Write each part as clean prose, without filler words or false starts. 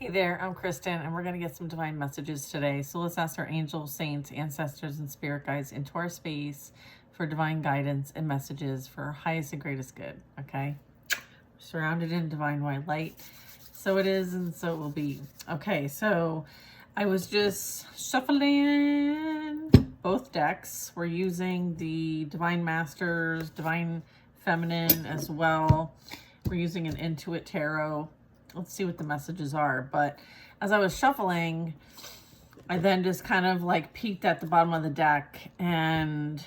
Hey there, I'm Kristen, and we're going to get some divine messages today. So let's ask our angels, saints, ancestors, and spirit guides into our space for divine guidance and messages for our highest and greatest good, okay? Surrounded in divine white light. So it is, and so it will be. Okay, so I was just shuffling both decks. We're using the Divine Masters, Divine Feminine as well. We're using an Intuit Tarot. Let's see what the messages are. But as I was shuffling, I then just kind of like peeked at the bottom of the deck, and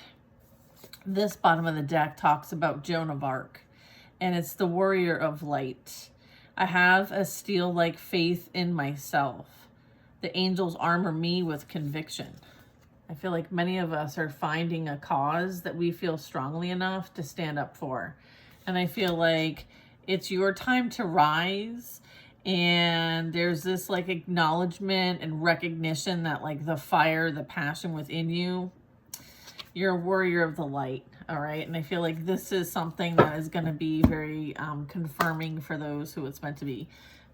this bottom of the deck talks about Joan of Arc, and it's the warrior of light. I have a steel-like faith in myself. The angels armor me with conviction. I feel like many of us are finding a cause that we feel strongly enough to stand up for. And I feel like it's your time to rise, and there's this like acknowledgement and recognition that like the fire, the passion within you, you're a warrior of the light. All right. And I feel like this is something that is going to be very confirming for those who it's meant to be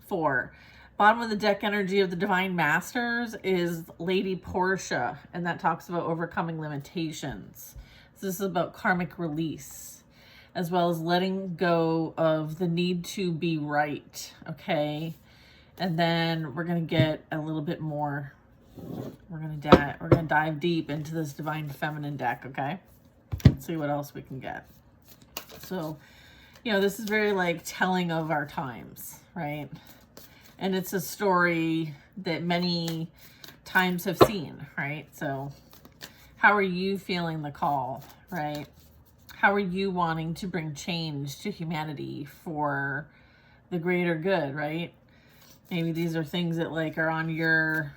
for. Bottom of the deck energy of the Divine Masters is Lady Portia, and that talks about overcoming limitations. So this is about karmic release, as well as letting go of the need to be right, okay? And then we're going to get a little bit more. We're going to dive deep into this Divine Feminine deck, okay? Let's see what else we can get. So, you know, this is very like telling of our times, right? And it's a story that many times have seen, right? So how are you feeling the call, right? How are you wanting to bring change to humanity for the greater good, right? Maybe these are things that like are on your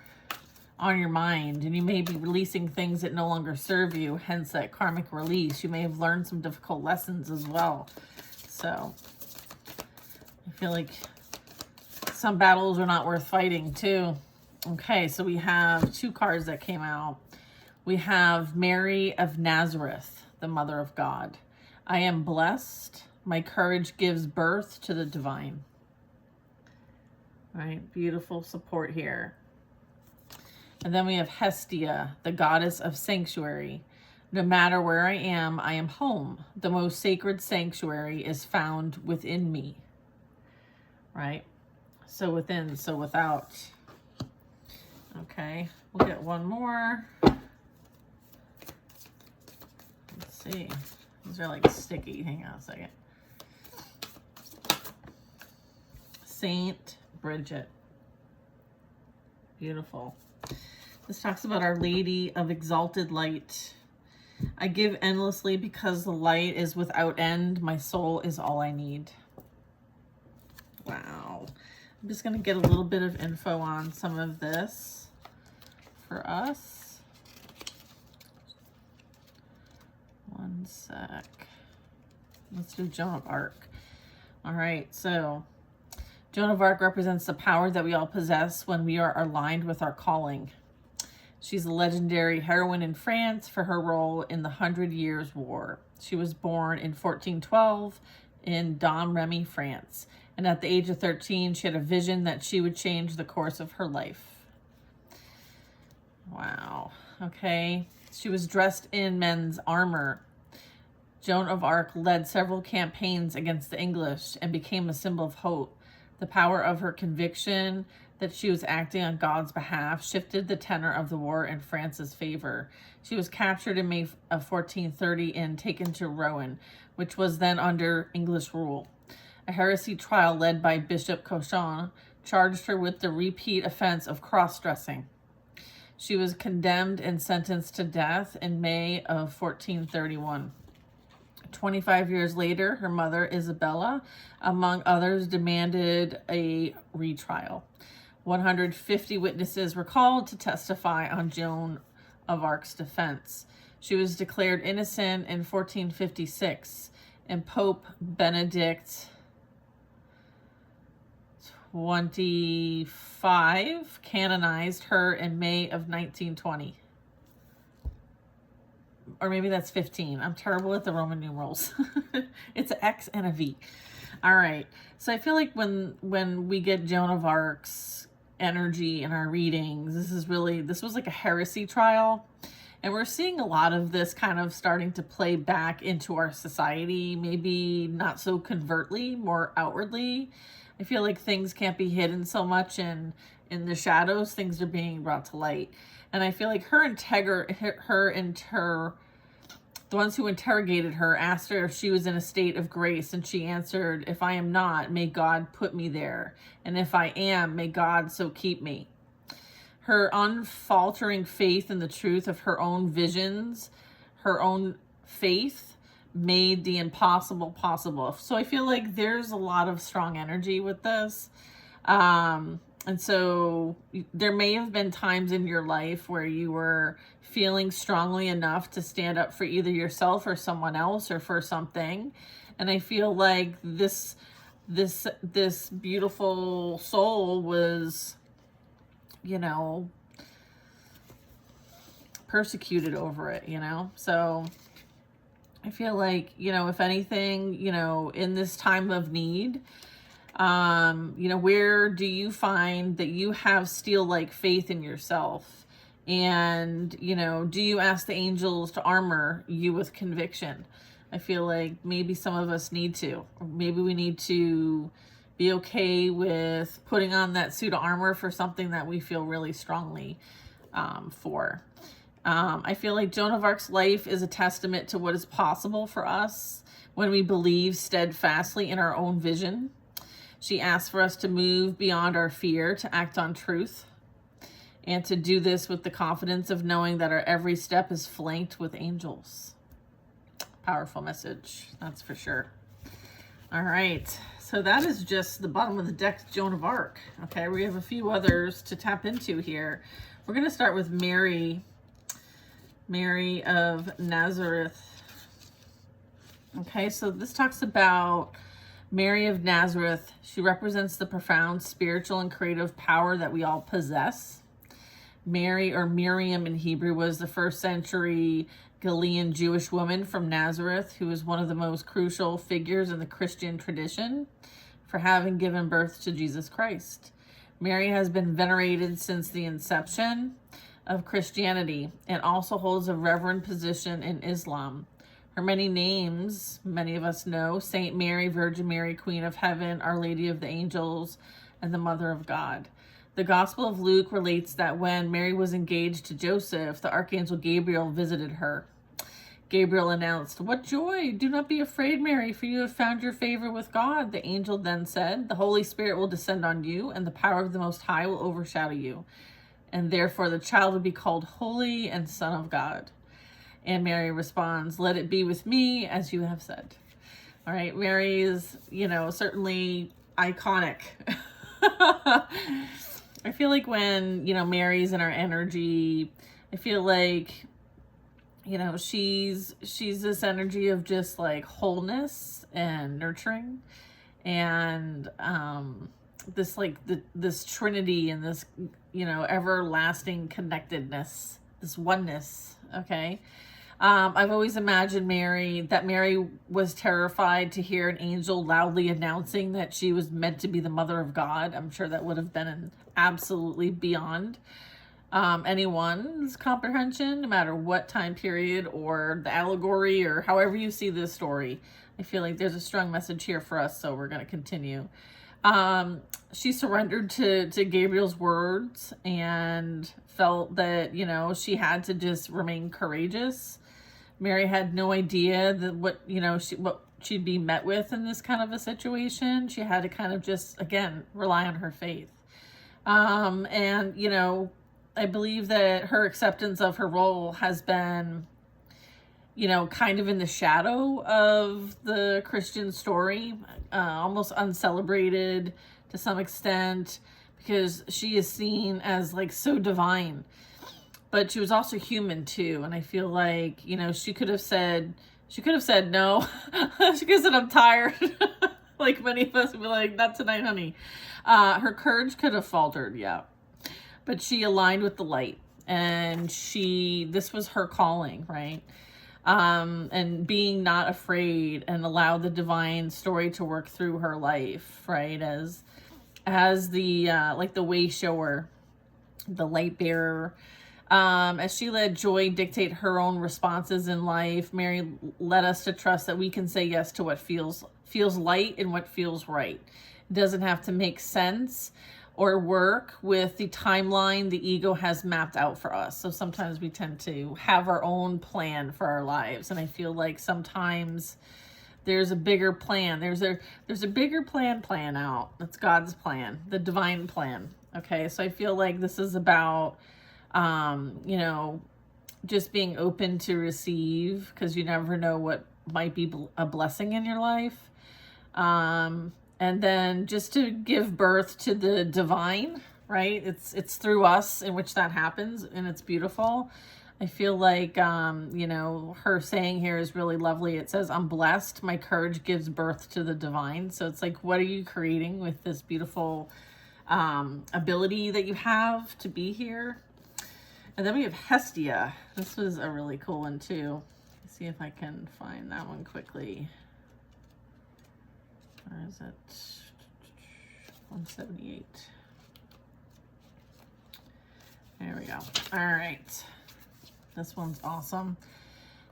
mind, and you may be releasing things that no longer serve you, hence that karmic release. You may have learned some difficult lessons as well. So I feel like some battles are not worth fighting too. Okay, so we have two cards that came out. We have Mary of Nazareth, the Mother of God. I am blessed. My courage gives birth to the divine. All right, beautiful support here. And then we have Hestia, the goddess of sanctuary. No matter where I am home. The most sacred sanctuary is found within me. Right? So within, so without. Okay, we'll get one more. Let's see. These are like sticky. Hang on a second. Saint Bridget. Beautiful. This talks about Our Lady of Exalted Light. I give endlessly because the light is without end. My soul is all I need. Wow. I'm just going to get a little bit of info on some of this for us. One sec. Let's do Joan of Arc. All right, so Joan of Arc represents the power that we all possess when we are aligned with our calling. She's a legendary heroine in France for her role in the 100 Years' War. She was born in 1412 in Domremy, France. And at the age of 13, she had a vision that she would change the course of her life. Wow. Okay. She was dressed in men's armor. Joan of Arc led several campaigns against the English and became a symbol of hope. The power of her conviction that she was acting on God's behalf shifted the tenor of the war in France's favor. She was captured in May of 1430 and taken to Rouen, which was then under English rule. A heresy trial led by Bishop Cauchon charged her with the repeat offense of cross-dressing. She was condemned and sentenced to death in May of 1431. 25 years later, her mother, Isabella, among others, demanded a retrial. 150 witnesses were called to testify on Joan of Arc's defense. She was declared innocent in 1456, and Pope Benedict 25 canonized her in May of 1920. Or maybe that's 15. I'm terrible at the Roman numerals. It's an X and a V. All right. So I feel like when we get Joan of Arc's energy in our readings. This was like a heresy trial. And we're seeing a lot of this kind of starting to play back into our society, maybe not so covertly, more outwardly. I feel like things can't be hidden so much, and in the shadows, things are being brought to light. And I feel like the ones who interrogated her asked her if she was in a state of grace, and she answered, "If I am not, may God put me there. And if I am, may God so keep me." Her unfaltering faith in the truth of her own visions, her own faith, made the impossible possible. So I feel like there's a lot of strong energy with this. And so there may have been times in your life where you were feeling strongly enough to stand up for either yourself or someone else or for something. And I feel like this beautiful soul was, persecuted over it, So I feel like, if anything, in this time of need, where do you find that you have steel-like faith in yourself? And, do you ask the angels to armor you with conviction? I feel like maybe some of us need to, or maybe we need to be okay with putting on that suit of armor for something that we feel really strongly for. I feel like Joan of Arc's life is a testament to what is possible for us when we believe steadfastly in our own vision. She asks for us to move beyond our fear, to act on truth, and to do this with the confidence of knowing that our every step is flanked with angels. Powerful message, that's for sure. All right, so that is just the bottom of the deck, Joan of Arc. Okay, we have a few others to tap into here. We're going to start with Mary of Nazareth. Okay, so this talks about Mary of Nazareth. She represents the profound spiritual and creative power that we all possess. Mary, or Miriam in Hebrew, was the first century Galilean Jewish woman from Nazareth who is one of the most crucial figures in the Christian tradition for having given birth to Jesus Christ. Mary has been venerated since the inception of Christianity and also holds a reverend position in Islam. Her many names, many of us know: Saint Mary, Virgin Mary, Queen of Heaven, Our Lady of the Angels, and the Mother of God. The Gospel of Luke relates that when Mary was engaged to Joseph, the Archangel Gabriel visited her. Gabriel announced, "What joy! Do not be afraid, Mary, for you have found your favor with God." The angel then said, "The Holy Spirit will descend on you, and the power of the Most High will overshadow you. And therefore the child will be called Holy and Son of God." And Mary responds, "Let it be with me as you have said." All right, Mary is, certainly iconic. I feel like when, Mary's in our energy, I feel like, she's this energy of just like wholeness and nurturing, and this trinity and this, everlasting connectedness, this oneness. Okay. I've always imagined that Mary was terrified to hear an angel loudly announcing that she was meant to be the mother of God. I'm sure that would have been absolutely beyond anyone's comprehension, no matter what time period or the allegory or however you see this story. I feel like there's a strong message here for us, so we're going to continue. She surrendered to Gabriel's words and felt that, she had to just remain courageous. Mary had no idea that what she'd be met with in this kind of a situation. She had to kind of just, again, rely on her faith. And, I believe that her acceptance of her role has been, kind of in the shadow of the Christian story, almost uncelebrated to some extent, because she is seen as like so divine, but she was also human too. And I feel like, she could have said no. She could have said, "I'm tired." Like many of us would be like, "Not tonight, honey." Her courage could have faltered. Yeah. But she aligned with the light, and this was her calling, right? And being not afraid and allow the divine story to work through her life, right? As as the like the way shower, the light bearer. As she let joy dictate her own responses in life, Mary led us to trust that we can say yes to what feels light and what feels right. It doesn't have to make sense or work with the timeline the ego has mapped out for us. So sometimes we tend to have our own plan for our lives, and I feel like sometimes there's a bigger plan. There's a bigger plan out. That's God's plan, the divine plan. Okay, so I feel like this is about you know, just being open to receive, because you never know what might be a blessing in your life. And then just to give birth to the divine, right? It's through us in which that happens, and it's beautiful. I feel like, you know, her saying here is really lovely. It says, I'm blessed. My courage gives birth to the divine. So it's like, what are you creating with this beautiful ability that you have to be here? And then we have Hestia. This was a really cool one too. Let's see if I can find that one quickly. Where is it? 178. There we go. All right. This one's awesome.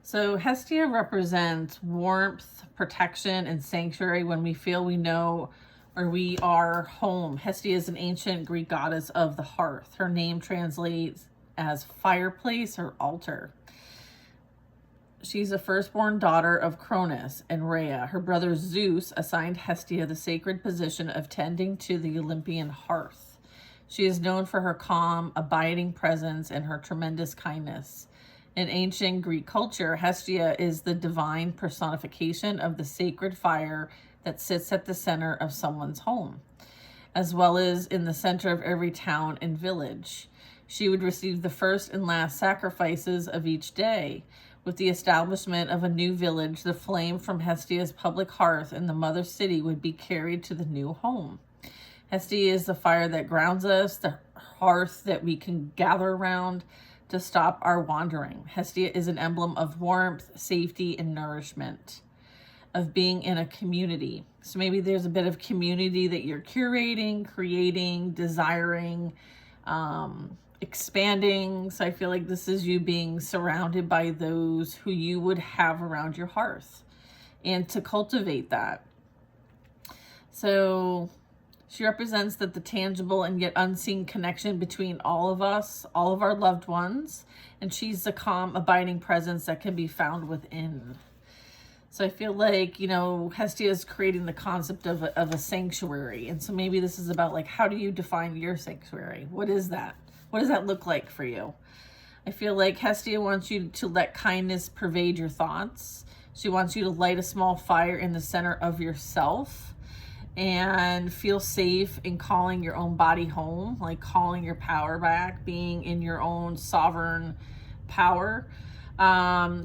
So Hestia represents warmth, protection, and sanctuary when we feel we know or we are home. Hestia is an ancient Greek goddess of the hearth. Her name translates as fireplace or altar. She's a firstborn daughter of Cronus and Rhea. Her brother Zeus assigned Hestia the sacred position of tending to the Olympian hearth. She is known for her calm, abiding presence and her tremendous kindness. In ancient Greek culture, Hestia is the divine personification of the sacred fire that sits at the center of someone's home, as well as in the center of every town and village. She would receive the first and last sacrifices of each day. With the establishment of a new village, the flame from Hestia's public hearth in the mother city would be carried to the new home. Hestia is the fire that grounds us, the hearth that we can gather around to stop our wandering. Hestia is an emblem of warmth, safety, and nourishment, of being in a community. So maybe there's a bit of community that you're curating, creating, desiring, expanding. So I feel like this is you being surrounded by those who you would have around your hearth, and to cultivate that. So she represents that the tangible and yet unseen connection between all of us, all of our loved ones, and she's the calm, abiding presence that can be found within. So I feel like, you know, Hestia is creating the concept of a sanctuary. And so maybe this is about like, how do you define your sanctuary? What is that? What does that look like for you? I feel like Hestia wants you to let kindness pervade your thoughts. She wants you to light a small fire in the center of yourself and feel safe in calling your own body home, like calling your power back, being in your own sovereign power.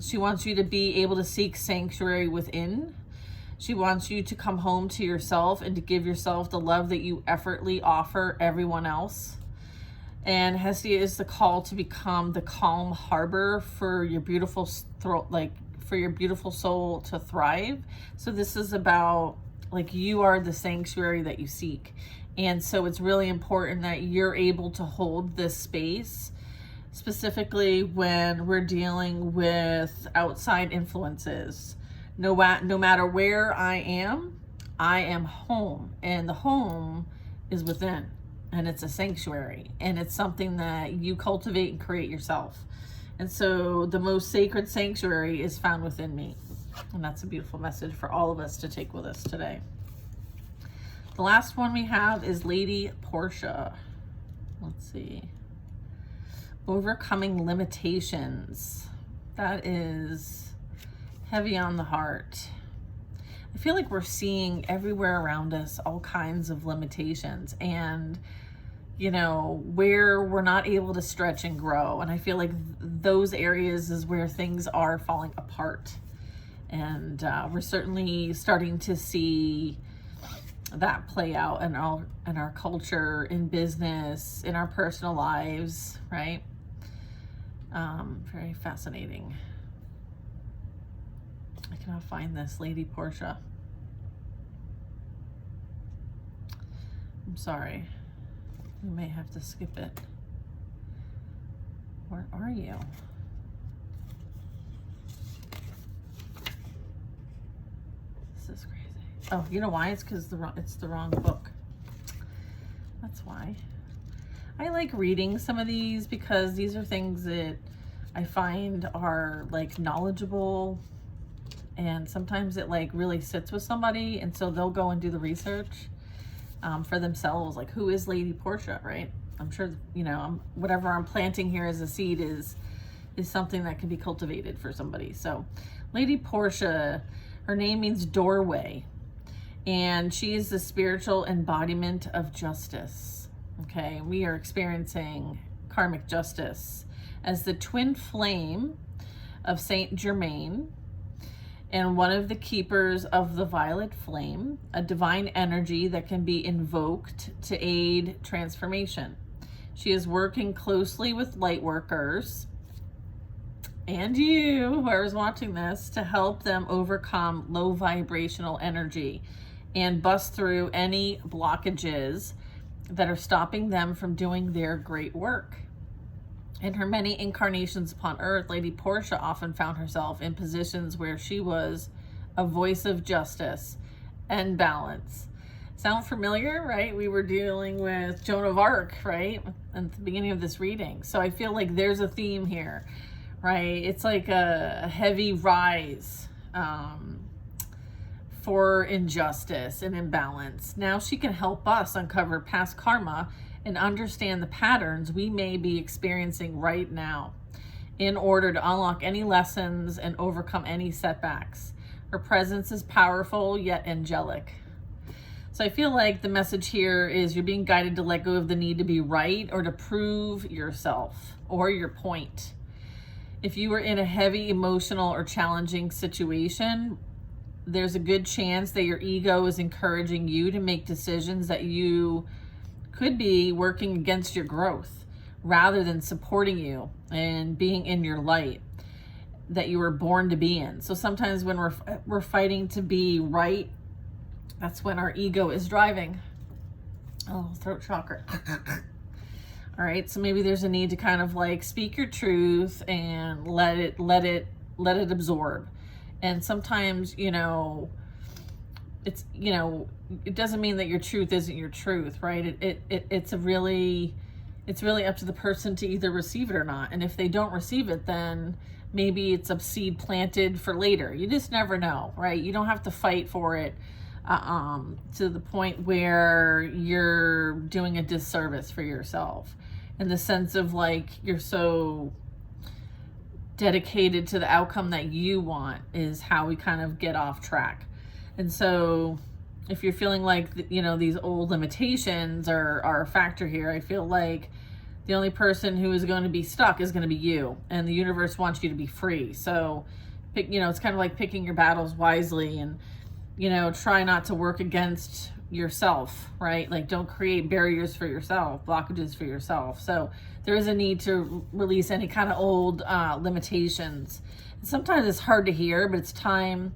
She wants you to be able to seek sanctuary within. She wants you to come home to yourself and to give yourself the love that you effortlessly offer everyone else. And Hestia is the call to become the calm harbor for your beautiful for your beautiful soul to thrive. So this is about like you are the sanctuary that you seek. And so it's really important that you're able to hold this space, specifically when we're dealing with outside influences. No matter where I am home, and the home is within. And it's a sanctuary, and it's something that you cultivate and create yourself. And so the most sacred sanctuary is found within me. And that's a beautiful message for all of us to take with us today. The last one we have is Lady Portia. Let's see. Overcoming limitations. That is heavy on the heart. I feel like we're seeing everywhere around us all kinds of limitations, and you know, where we're not able to stretch and grow. And I feel like those areas is where things are falling apart. And we're certainly starting to see that play out in our culture, in business, in our personal lives, right? Very fascinating. I cannot find this Lady Portia. I'm sorry. We may have to skip it. Where are you? This is crazy. Oh, you know why? It's because it's the wrong book. That's why. I like reading some of these because these are things that I find are like knowledgeable, and sometimes it like really sits with somebody, and so they'll go and do the research for themselves. Like, who is Lady Portia, right? I'm sure, you know, whatever I'm planting here as a seed is something that can be cultivated for somebody. So Lady Portia, her name means doorway, and she is the spiritual embodiment of justice. Okay, we are experiencing karmic justice as the twin flame of Saint Germain and one of the keepers of the violet flame, a divine energy that can be invoked to aid transformation. She is working closely with light workers and you, whoever's watching this, to help them overcome low vibrational energy and bust through any blockages that are stopping them from doing their great work. In her many incarnations upon Earth, Lady Portia often found herself in positions where she was a voice of justice and balance. Sound familiar, right? We were dealing with Joan of Arc, right? At the beginning of this reading. So I feel like there's a theme here, right? It's like a heavy rise for injustice and imbalance. Now she can help us uncover past karma and understand the patterns we may be experiencing right now in order to unlock any lessons and overcome any setbacks. Her presence is powerful yet angelic. So I feel like the message here is you're being guided to let go of the need to be right or to prove yourself or your point. If you were in a heavy emotional or challenging situation, there's a good chance that your ego is encouraging you to make decisions that you could be working against your growth rather than supporting you and being in your light that you were born to be in. So sometimes when we're fighting to be right, that's when our ego is driving. Oh, throat chakra. All right, so maybe there's a need to kind of like speak your truth and let it absorb. And sometimes, you know, it's, you know, it doesn't mean that your truth isn't your truth, right? It's really up to the person to either receive it or not. And if they don't receive it, then maybe it's a seed planted for later. You just never know, right? You don't have to fight for it to the point where you're doing a disservice for yourself, in the sense of like you're so dedicated to the outcome that you want is how we kind of get off track. And so if you're feeling like, you know, these old limitations are a factor here, I feel like the only person who is going to be stuck is going to be you, and the universe wants you to be free. So pick, you know, it's kind of like picking your battles wisely, and, you know, try not to work against yourself, right? Like, don't create barriers for yourself, blockages for yourself. So there is a need to release any kind of old limitations. And sometimes it's hard to hear, but it's time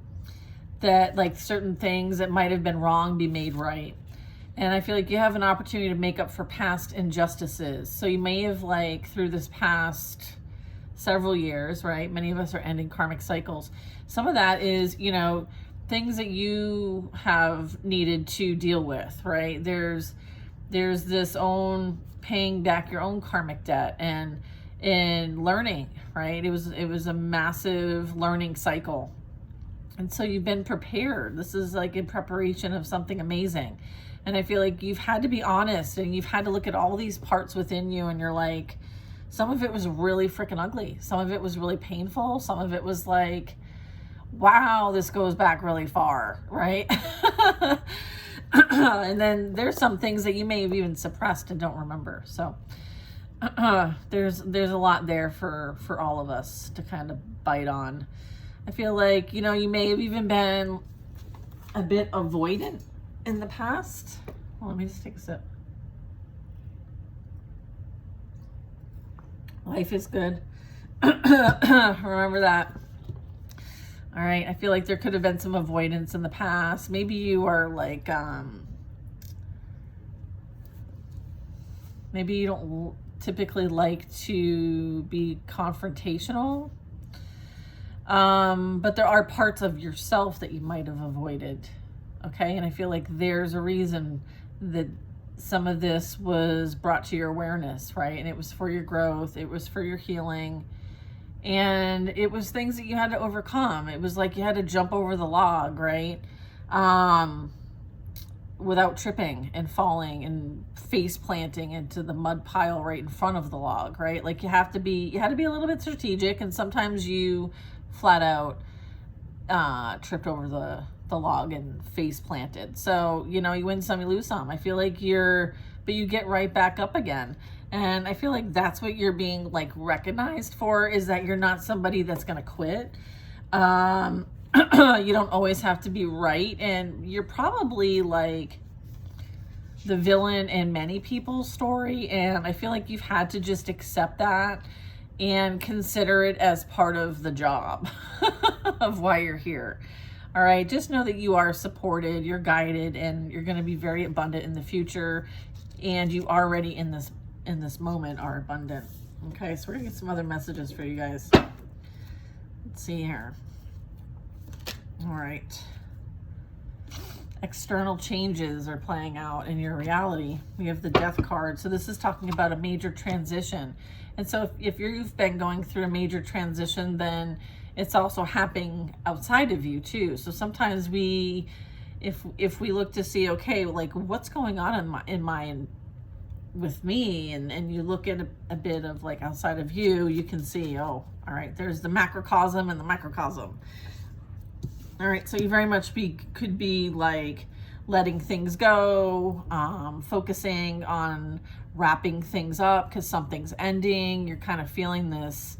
that like certain things that might have been wrong be made right. And I feel like you have an opportunity to make up for past injustices. So you may have, like, through this past several years, right? Many of us are ending karmic cycles. Some of that is, you know, things that you have needed to deal with, right? There's this own paying back your own karmic debt and learning, right? It was a massive learning cycle. And so you've been prepared. This is like in preparation of something amazing. And I feel like you've had to be honest, and you've had to look at all these parts within you, and you're like, some of it was really freaking ugly. Some of it was really painful. Some of it was like, wow, this goes back really far, right? And then there's some things that you may have even suppressed and don't remember. So there's a lot there for all of us to kind of bite on. I feel like, you know, you may have even been a bit avoidant in the past. Well, let me just take a sip. Life is good. Remember that. All right. I feel like there could have been some avoidance in the past. Maybe you are like, Maybe you don't typically like to be confrontational. But there are parts of yourself that you might have avoided. Okay. And I feel like there's a reason that some of this was brought to your awareness, right? And it was for your growth. It was for your healing. And it was things that you had to overcome. It was like you had to jump over the log, right? Without tripping and falling and face planting into the mud pile right in front of the log, right? Like you had to be a little bit strategic, and sometimes you flat out tripped over the log and face planted. So, you know, you win some, you lose some. I feel like but you get right back up again. And I feel like that's what you're being like recognized for, is that you're not somebody that's going to quit. You don't always have to be right. And you're probably like the villain in many people's story. And I feel like you've had to just accept that and consider it as part of the job of why you're here. All right. Just know that you are supported, you're guided, and you're going to be very abundant in the future. And you already in this moment are abundant. Okay. So we're going to get some other messages for you guys. Let's see here. All right. External changes are playing out in your reality. We have the Death card. So this is talking about a major transition. And so if you've been going through a major transition, then it's also happening outside of you too. So sometimes if we look to see, okay, like what's going on with me, and you look at a bit of like outside of you, you can see, oh, all right, there's the macrocosm and the microcosm. All right, so you very much could be like letting things go, focusing on wrapping things up because something's ending. You're kind of feeling this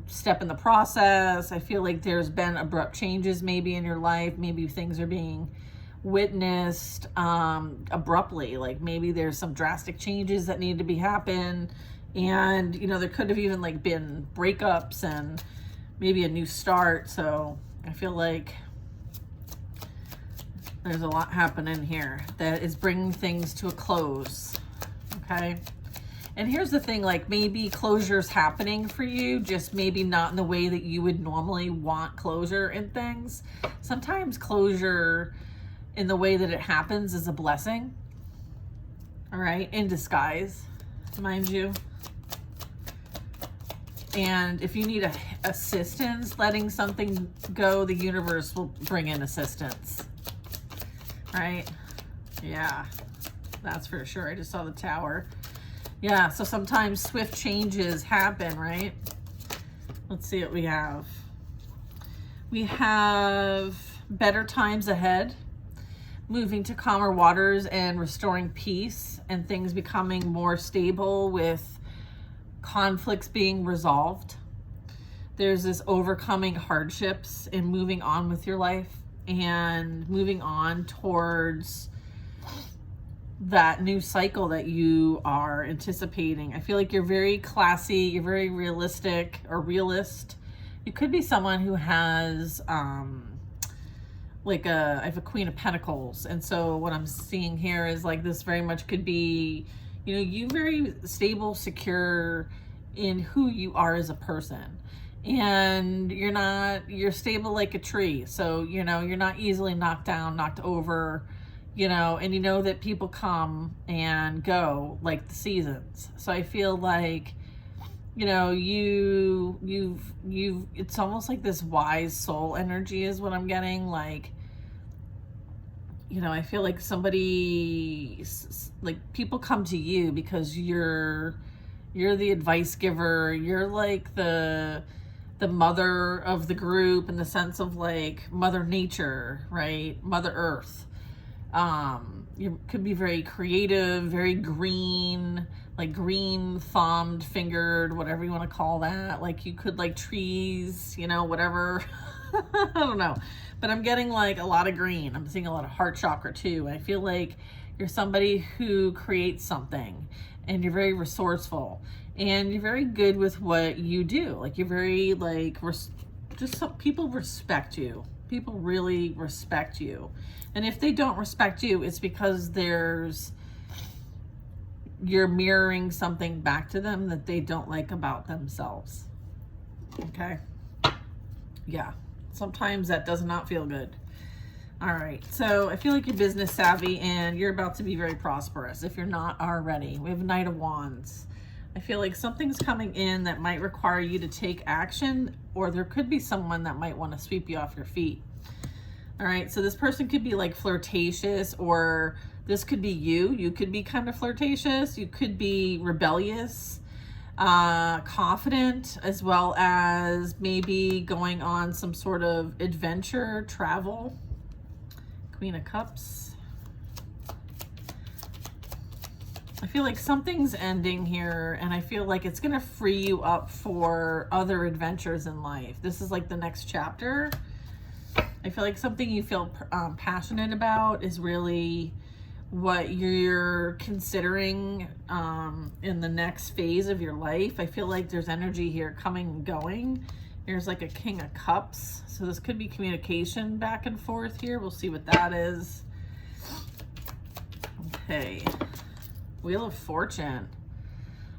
step in the process. I feel like there's been abrupt changes maybe in your life. Maybe things are being witnessed abruptly. Like maybe there's some drastic changes that need to be happen. And, you know, there could have even like been breakups and maybe a new start. So I feel like there's a lot happening here that is bringing things to a close. Okay. And here's the thing, like maybe closure's happening for you, just maybe not in the way that you would normally want closure in things. Sometimes closure in the way that it happens is a blessing. All right. In disguise, mind you. And if you need assistance letting something go, the universe will bring in assistance. Right? Yeah, that's for sure. I just saw the Tower. Yeah, so sometimes swift changes happen, right? Let's see what we have. We have better times ahead, moving to calmer waters and restoring peace, and things becoming more stable with conflicts being resolved. There's this overcoming hardships and moving on with your life and moving on towards that new cycle that you are anticipating. I feel like you're very classy, you're very realistic or realist. You could be someone who has I have a Queen of Pentacles, and so what I'm seeing here is like this very much could be, you know, you very stable, secure in who you are as a person. And you're stable like a tree. So, you know, you're not easily knocked down, knocked over, you know, and you know that people come and go like the seasons. So I feel like, you know, it's almost like this wise soul energy is what I'm getting. Like, you know, I feel like people come to you because you're the advice giver. You're like the mother of the group in the sense of like Mother Nature, right? Mother Earth. You could be very creative, very green, like green thumbed, fingered, whatever you want to call that. Like you could like trees, you know, whatever. I don't know. But I'm getting like a lot of green. I'm seeing a lot of heart chakra too. I feel like you're somebody who creates something, and you're very resourceful, and you're very good with what you do. Like you're very like, people respect you. People really respect you. And if they don't respect you, it's because there's you're mirroring something back to them that they don't like about themselves. Okay? Yeah. Sometimes that does not feel good. All right. So I feel like you're business savvy and you're about to be very prosperous if you're not already. We have Knight of Wands. I feel like something's coming in that might require you to take action, or there could be someone that might want to sweep you off your feet. All right. So this person could be like flirtatious, or this could be you. You could be kind of flirtatious. You could be rebellious, confident, as well as maybe going on some sort of adventure, travel. Queen of Cups. I feel like something's ending here, and I feel like it's going to free you up for other adventures in life. This is like the next chapter. I feel like something you feel passionate about is really what you're considering in the next phase of your life. I feel like there's energy here coming and going. Here's like a King of Cups. So this could be communication back and forth here. We'll see what that is. Okay. Wheel of Fortune.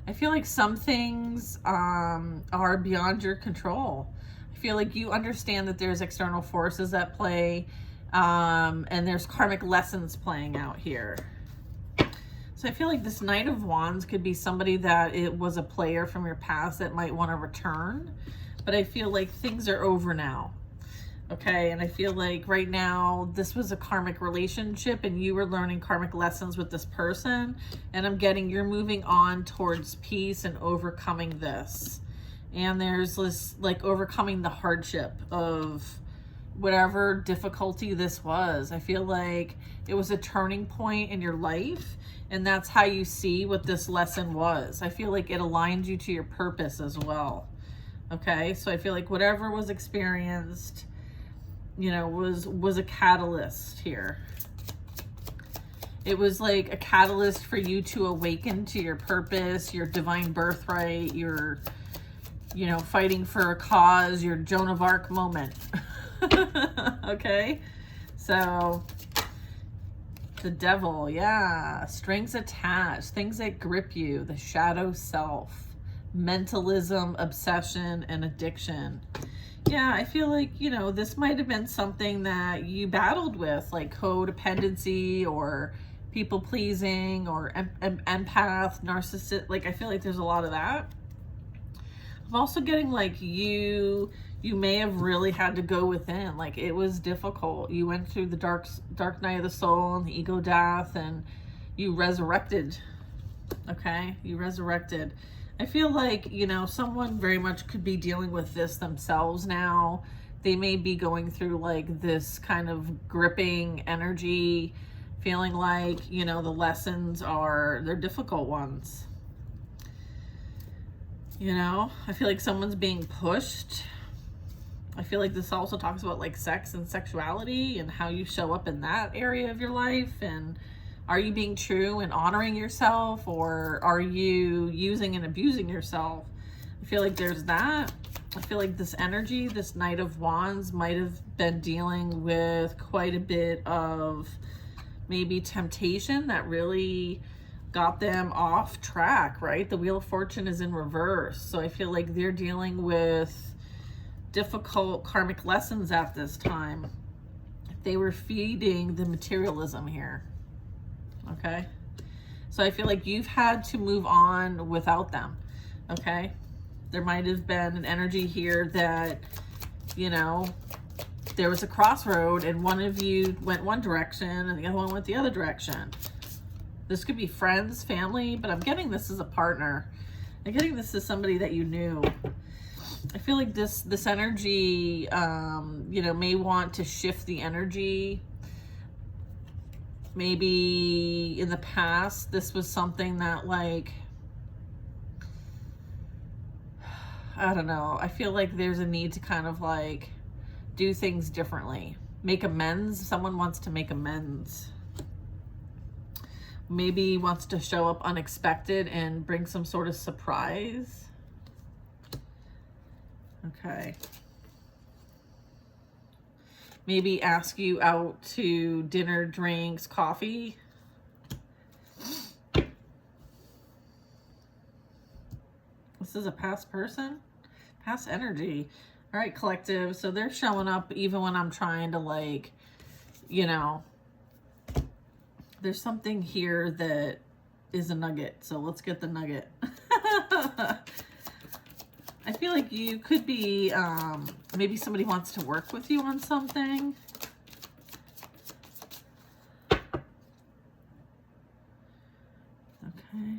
I feel like some things are beyond your control. I feel like you understand that there's external forces at play, and there's karmic lessons playing out here. So I feel like this Knight of Wands could be somebody that it was a player from your past that might want to return. But I feel like things are over now. Okay, and I feel like right now this was a karmic relationship and you were learning karmic lessons with this person, and I'm getting you're moving on towards peace and overcoming this. And there's this like overcoming the hardship of whatever difficulty this was. I feel like it was a turning point in your life, and that's how you see what this lesson was. I feel like it aligned you to your purpose as well. Okay, so I feel like whatever was experienced, you know, was a catalyst here. It was like a catalyst for you to awaken to your purpose, your divine birthright, your, you know, fighting for a cause, your Joan of Arc moment. Okay, so the Devil, yeah, strings attached, things that grip you, the shadow self, mentalism, obsession, and addiction. Yeah, I feel like, you know, this might have been something that you battled with, like codependency or people pleasing or empath, narcissist. Like, I feel like there's a lot of that. I'm also getting like you may have really had to go within. Like, it was difficult. You went through the dark night of the soul and the ego death, and you resurrected. Okay, you resurrected. I feel like, you know, someone very much could be dealing with this themselves now. They may be going through like this kind of gripping energy, feeling like, you know, the lessons they're difficult ones. You know, I feel like someone's being pushed. I feel like this also talks about like sex and sexuality and how you show up in that area of your life, and are you being true and honoring yourself, or are you using and abusing yourself? I feel like there's that. I feel like this energy, this Knight of Wands, might have been dealing with quite a bit of maybe temptation that really got them off track, right? The Wheel of Fortune is in reverse. So I feel like they're dealing with difficult karmic lessons at this time. They were feeding the materialism here. Okay, so I feel like you've had to move on without them. Okay, there might have been an energy here that, you know, there was a crossroad and one of you went one direction and the other one went the other direction. This could be friends, family, but I'm getting this as a partner. I'm getting this as somebody that you knew. I feel like this energy, you know, may want to shift the energy. Maybe in the past, this was something that, like, I don't know. I feel like there's a need to kind of like do things differently. Make amends. Someone wants to make amends. Maybe wants to show up unexpected and bring some sort of surprise. Okay. Maybe ask you out to dinner, drinks, coffee. This is a past person, past energy. All right, collective. So they're showing up even when I'm trying to, like, you know, there's something here that is a nugget. So let's get the nugget. I feel like you could be, maybe somebody wants to work with you on something. Okay.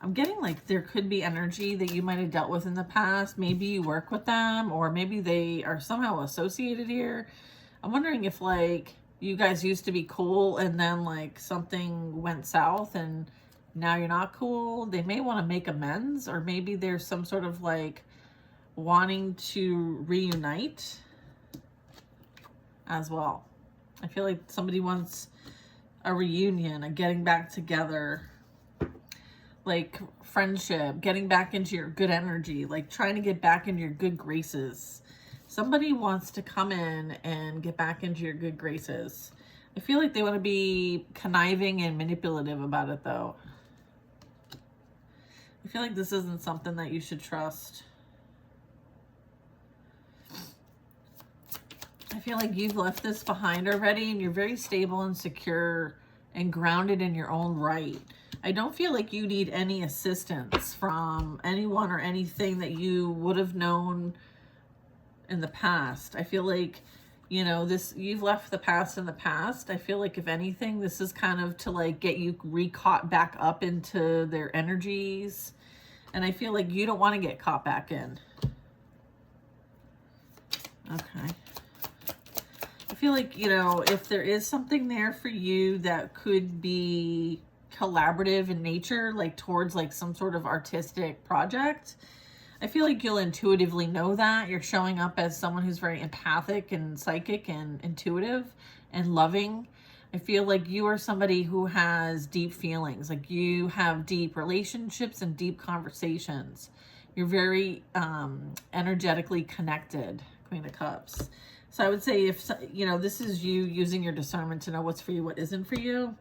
I'm getting like there could be energy that you might have dealt with in the past. Maybe you work with them, or maybe they are somehow associated here. I'm wondering if like you guys used to be cool and then like something went south and now you're not cool. They may want to make amends, or maybe there's some sort of like wanting to reunite as well. I feel like somebody wants a reunion, a getting back together, like friendship, getting back into your good energy, like trying to get back into your good graces. Somebody wants to come in and get back into your good graces. I feel like they want to be conniving and manipulative about it though. I feel like this isn't something that you should trust. I feel like you've left this behind already and you're very stable and secure and grounded in your own right. I don't feel like you need any assistance from anyone or anything that you would have known in the past. I feel like, you know, this, you've left the past in the past. I feel like if anything, this is kind of to like get you re-caught back up into their energies. And I feel like you don't want to get caught back in. Okay. I feel like, you know, if there is something there for you that could be collaborative in nature, like towards like some sort of artistic project, I feel like you'll intuitively know that. You're showing up as someone who's very empathic and psychic and intuitive and loving. I feel like you are somebody who has deep feelings, like you have deep relationships and deep conversations. You're very energetically connected, Queen of Cups. So I would say if, you know, this is you using your discernment to know what's for you, what isn't for you.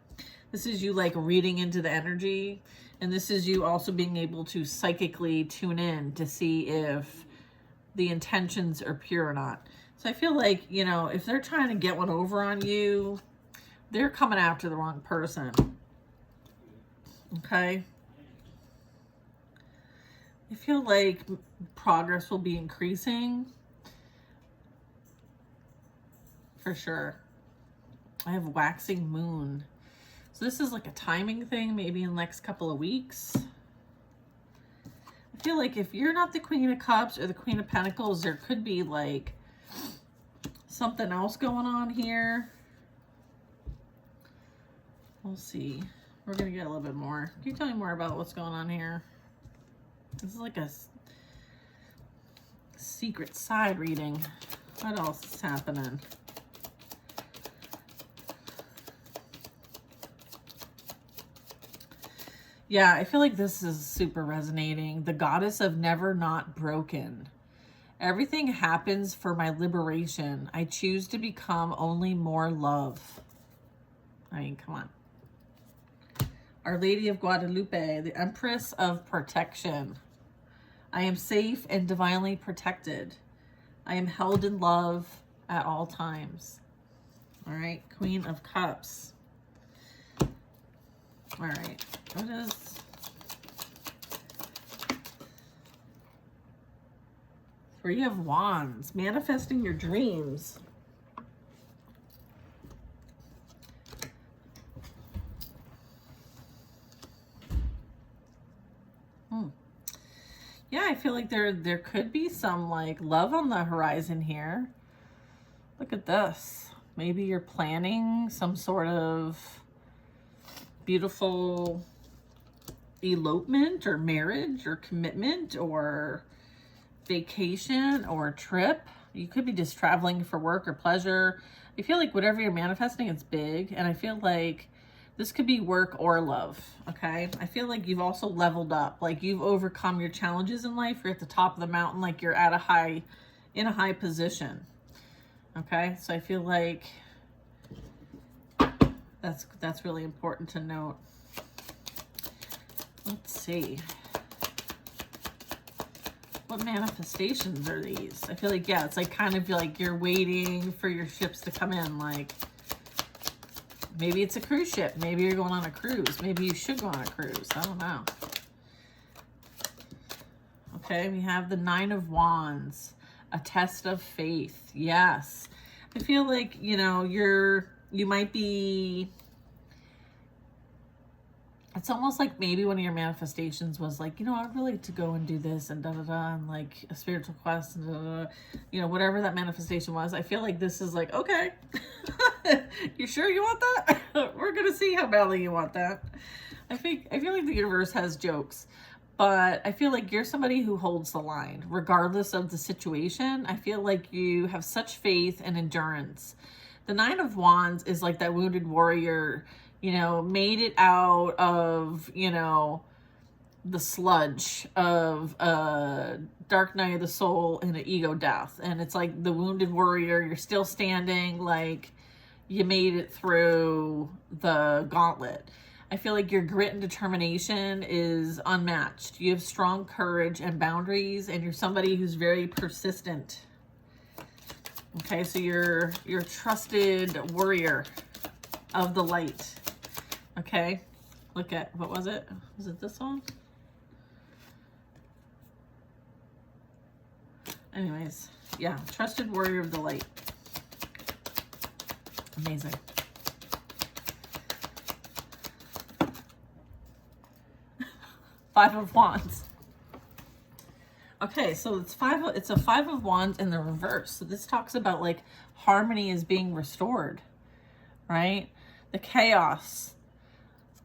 This is you like reading into the energy. And this is you also being able to psychically tune in to see if the intentions are pure or not. So I feel like, you know, if they're trying to get one over on you, they're coming after the wrong person. Okay. I feel like progress will be increasing. For sure. I have waxing moon. So this is like a timing thing, maybe in the next couple of weeks. I feel like if you're not the Queen of Cups or the Queen of Pentacles, there could be like something else going on here. We'll see. We're going to get a little bit more. Can you tell me more about what's going on here? This is like a secret side reading. What else is happening? Yeah, I feel like this is super resonating. The goddess of never not broken. Everything happens for my liberation. I choose to become only more love. I mean, come on. Our Lady of Guadalupe, the Empress of Protection. I am safe and divinely protected. I am held in love at all times. All right, Queen of Cups. All right, what is... Three of Wands, manifesting your dreams. Yeah, I feel like there could be some like love on the horizon here. Look at this. Maybe you're planning some sort of beautiful elopement or marriage or commitment or vacation or trip. You could be just traveling for work or pleasure. I feel like whatever you're manifesting, it's big. And I feel like this could be work or love, okay? I feel like you've also leveled up. Like you've overcome your challenges in life. You're at the top of the mountain, like you're at in a high position, okay? So I feel like that's really important to note. Let's see. What manifestations are these? I feel like, yeah, it's like kind of like you're waiting for your ships to come in. Like maybe it's a cruise ship. Maybe you're going on a cruise. Maybe you should go on a cruise. I don't know. Okay, we have the Nine of Wands, a test of faith. Yes. I feel like, you know, you might be, it's almost like maybe one of your manifestations was like, you know, I'd really like to go and do this and da-da-da, and like a spiritual quest and da-da-da. You know, whatever that manifestation was. I feel like this is like, okay, you sure you want that? We're going to see how badly you want that. I feel like the universe has jokes, but I feel like you're somebody who holds the line regardless of the situation. I feel like you have such faith and endurance. The Nine of Wands is like that wounded warrior, you know, made it out of, you know, the sludge of a dark night of the soul and an ego death. And it's like the wounded warrior, you're still standing, like you made it through the gauntlet. I feel like your grit and determination is unmatched. You have strong courage and boundaries, and you're somebody who's very persistent. Okay, so you're a trusted warrior of the light. Okay, look at, what was it? Was it this one? Anyways, yeah, trusted warrior of the light. Amazing. Five of Wands. Okay, so it's a Five of Wands in the reverse. So this talks about like harmony is being restored, right? The chaos,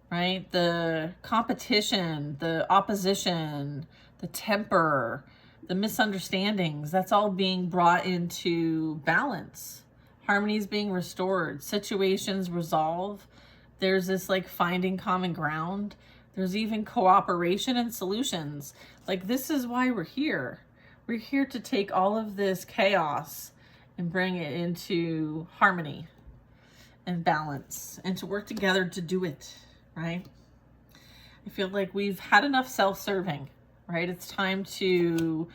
right? The competition, the opposition, the temper, the misunderstandings, that's all being brought into balance. Harmony is being restored. Situations resolve. There's this like finding common ground. There's even cooperation and solutions. Like, this is why we're here. We're here to take all of this chaos and bring it into harmony and balance and to work together to do it, right? I feel like we've had enough self-serving, right? It's time to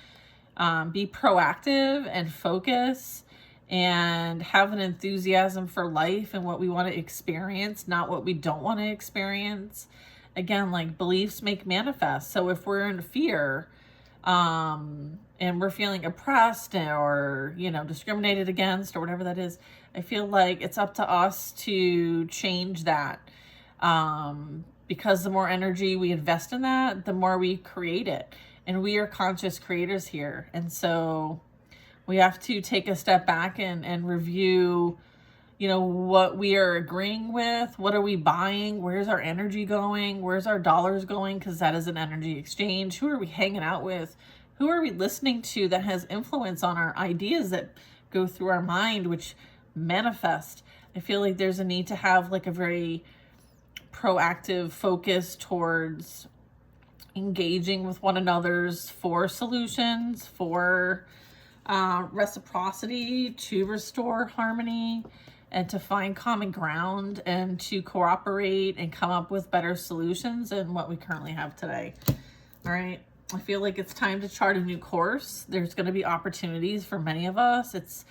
be proactive and focus and have an enthusiasm for life and what we want to experience, not what we don't want to experience. Again, like beliefs make manifest. So if we're in fear and we're feeling oppressed or, you know, discriminated against or whatever that is, I feel like it's up to us to change that. Because the more energy we invest in that, the more we create it. And we are conscious creators here. And so we have to take a step back and review, you know, what we are agreeing with, what are we buying, where's our energy going, where's our dollars going, because that is an energy exchange. Who are we hanging out with? Who are we listening to that has influence on our ideas that go through our mind, which manifest? I feel like there's a need to have like a very proactive focus towards engaging with one another's for solutions, for reciprocity, to restore harmony, and to find common ground and to cooperate and come up with better solutions than what we currently have today. All right. I feel like it's time to chart a new course. There's going to be opportunities for many of us. It's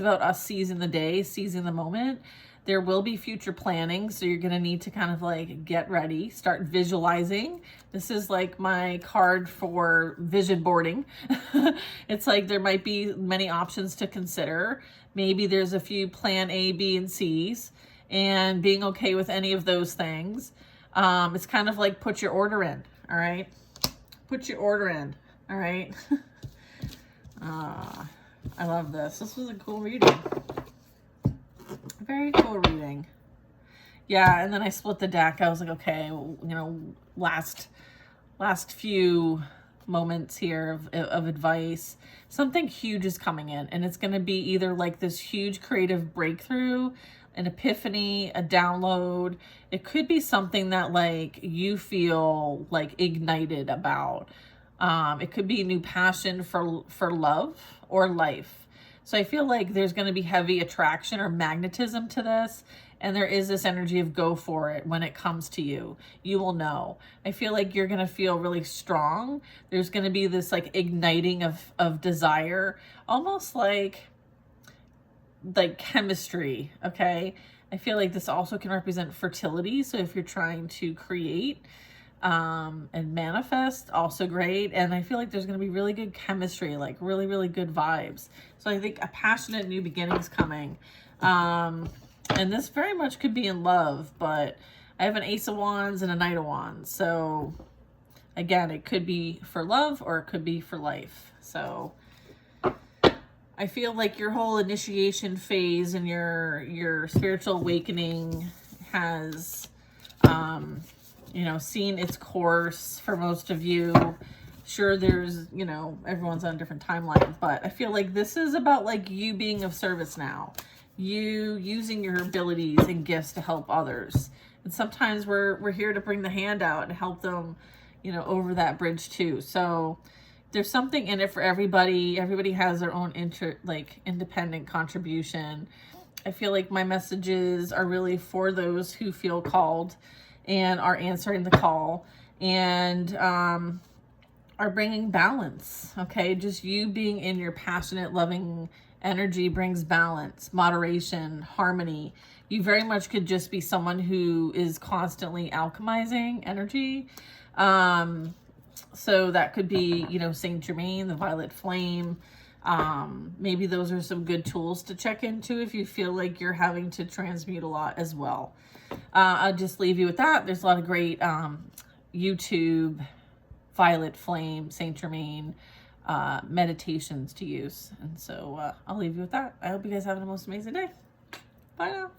about us seizing the day, seizing the moment. There will be future planning, so you're going to need to kind of like get ready, start visualizing. This is like my card for vision boarding. It's like there might be many options to consider. Maybe there's a few plan A, B, and C's, and being okay with any of those things. It's kind of like put your order in, all right? Put your order in, all right? I love this. This was a cool reading. Very cool reading. Yeah, and then I split the deck. I was like, okay, you know, last few moments here of advice. Something huge is coming in, and it's going to be either like this huge creative breakthrough, an epiphany, a download. It could be something that like you feel like ignited about. It could be a new passion for love or life. So I feel like there's going to be heavy attraction or magnetism to this. And there is this energy of go for it when it comes to you. You will know. I feel like you're going to feel really strong. There's going to be this like igniting of desire, almost like chemistry, okay? I feel like this also can represent fertility. So if you're trying to create and manifest, also great. And I feel like there's going to be really good chemistry, like really, really good vibes. So I think a passionate new beginning's coming. And this very much could be in love, but I have an Ace of Wands and a Knight of Wands. So again, it could be for love or it could be for life. So I feel like your whole initiation phase and your spiritual awakening has, you know, seen its course for most of you. Sure, there's, you know, everyone's on a different timeline, but I feel like this is about like you being of service now. You using your abilities and gifts to help others. And sometimes we're here to bring the hand out and help them, you know, over that bridge too. So there's something in it for everybody. Everybody has their own independent contribution. I feel like my messages are really for those who feel called and are answering the call and are bringing balance. Okay, just you being in your passionate, loving energy brings balance, moderation, harmony. You very much could just be someone who is constantly alchemizing energy. So that could be, you know, Saint Germain, the violet flame. Maybe those are some good tools to check into if you feel like you're having to transmute a lot as well. I'll just leave you with that. There's a lot of great YouTube violet flame, Saint Germain meditations to use. And so I'll leave you with that. I hope you guys have the most amazing day. Bye now.